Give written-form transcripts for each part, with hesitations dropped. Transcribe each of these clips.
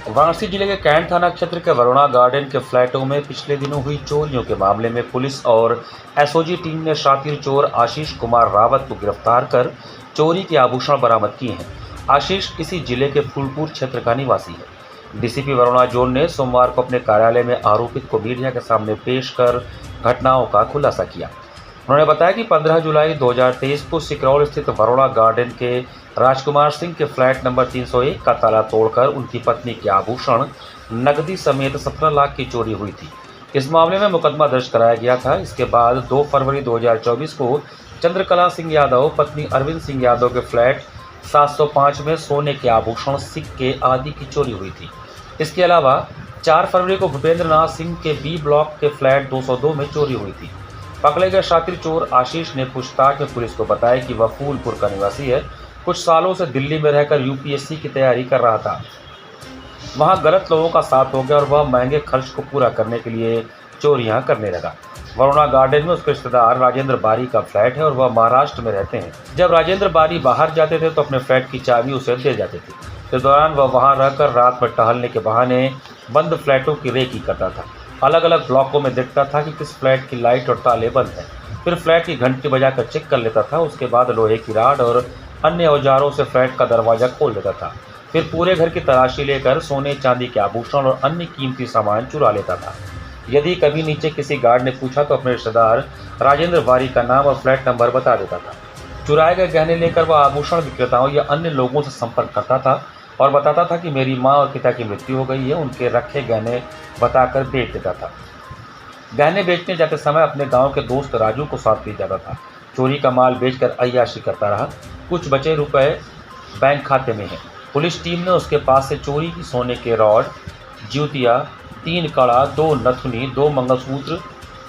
वाराणसी जिले के कैंट थाना क्षेत्र के वरुणा गार्डन के फ्लैटों में पिछले दिनों हुई चोरियों के मामले में पुलिस और एसओजी टीम ने शातिर चोर आशीष कुमार रावत को गिरफ्तार कर चोरी के आभूषण बरामद किए हैं। आशीष इसी जिले के फूलपुर क्षेत्र का निवासी है। डीसीपी वरुणा जोन ने सोमवार को अपने कार्यालय में आरोपित को मीडिया के सामने पेश कर घटनाओं का खुलासा किया। उन्होंने बताया कि 15 जुलाई 2023 को सिकरौल स्थित वरुणा गार्डन के राजकुमार सिंह के फ्लैट नंबर 301 का ताला तोड़कर उनकी पत्नी के आभूषण नकदी समेत 17 लाख की चोरी हुई थी। इस मामले में मुकदमा दर्ज कराया गया था। इसके बाद 2 फरवरी 2024 को चंद्रकला सिंह यादव पत्नी अरविंद सिंह यादव के फ्लैट 705 में सोने के आभूषण, सिक्के आदि की चोरी हुई थी। इसके अलावा 4 फरवरी को भूपेंद्र नाथ सिंह के बी ब्लॉक के फ्लैट 202 में चोरी हुई थी। पकड़े गए शातिर चोर आशीष ने पूछताछ में पुलिस को बताया कि वह फूलपुर का निवासी है। कुछ सालों से दिल्ली में रहकर यूपीएससी की तैयारी कर रहा था। वहां गलत लोगों का साथ हो गया और वह महंगे खर्च को पूरा करने के लिए चोरियां करने लगा। वरुणा गार्डन में उसके रिश्तेदार राजेंद्र बारी का फ्लैट है और वह महाराष्ट्र में रहते हैं। जब राजेंद्र बारी बाहर जाते थे तो अपने फ्लैट की चाबी उसे दे जाते थे। इस दौरान वह वहां रहकर रात में टहलने के बहाने बंद फ्लैटों की रेकी करता था। अलग अलग ब्लॉकों में देखता था कि किस फ्लैट की लाइट और ताले बंद हैं। फिर फ्लैट की घंटी बजाकर चेक कर लेता था। उसके बाद लोहे की राड और अन्य औजारों से फ्लैट का दरवाज़ा खोल देता था। फिर पूरे घर की तलाशी लेकर सोने चांदी के आभूषण और अन्य कीमती सामान चुरा लेता था। यदि कभी नीचे किसी गार्ड ने पूछा तो अपने रिश्तेदार राजेंद्र बारी का नाम और फ्लैट नंबर बता देता था। चुराए गए गहने लेकर वह आभूषण विक्रेताओं या अन्य लोगों से संपर्क करता था और बताता था कि मेरी माँ और पिता की मृत्यु हो गई है। उनके रखे गहने बताकर बेच देता था। गहने बेचने जाते समय अपने गांव के दोस्त राजू को साथ ले जाता था। चोरी का माल बेचकर अय्याशी करता रहा। कुछ बचे रुपए बैंक खाते में हैं। पुलिस टीम ने उसके पास से चोरी की सोने के रॉड, जूतिया, 3 कड़ा, 2 नथुनी, 2 मंगलसूत्र,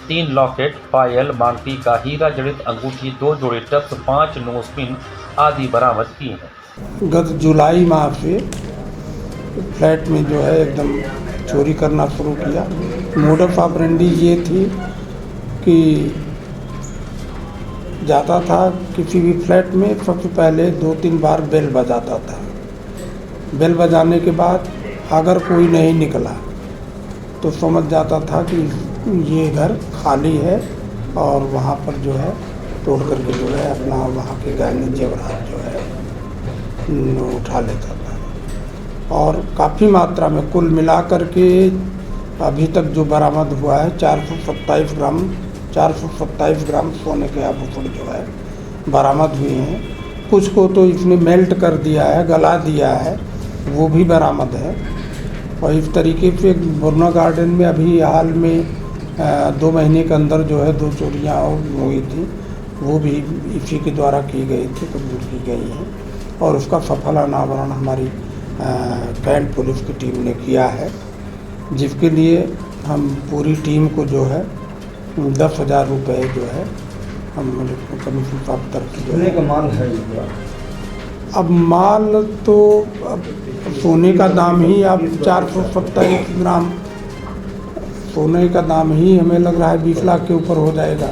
3 लॉकेट, पायल, मांगटी का हीरा जड़ित अंगूठी, 2 जोड़े टप्स, 5 नोजपिन आदि बरामद किए हैं। गत जुलाई माह से फ्लैट में जो है एकदम चोरी करना शुरू किया। मोडस ऑपरेंडी ये थी कि जाता था किसी भी फ्लैट में, सबसे पहले 2-3 बार बेल बजाता था। बेल बजाने के बाद अगर कोई नहीं निकला तो समझ जाता था कि ये घर खाली है और वहाँ पर जो है तोड़ करके जो है अपना वहाँ के गहने जेवरात जो है उठा लेता था। और काफ़ी मात्रा में कुल मिलाकर के अभी तक जो बरामद हुआ है 427 ग्राम सोने के आभूषण जो है बरामद हुए हैं। कुछ को तो इसने मेल्ट कर दिया है, गला दिया है, वो भी बरामद है। और इस तरीके से वरुणा गार्डन में अभी हाल में 2 महीने के अंदर जो है 2 चोरियाँ हुई थी, वो भी इसी के द्वारा की गई थी, कबूल की गई हैं। और उसका सफल अनावरण हमारी कैंट पुलिस की टीम ने किया है, जिसके लिए हम पूरी टीम को जो है 10,000 रुपये जो है हम कमीशन प्राप्त करके सोने का माल है। अब माल तो अब सोने का दाम ही अब 427 ग्राम सोने का दाम ही हमें लग रहा है 20 लाख के ऊपर हो जाएगा।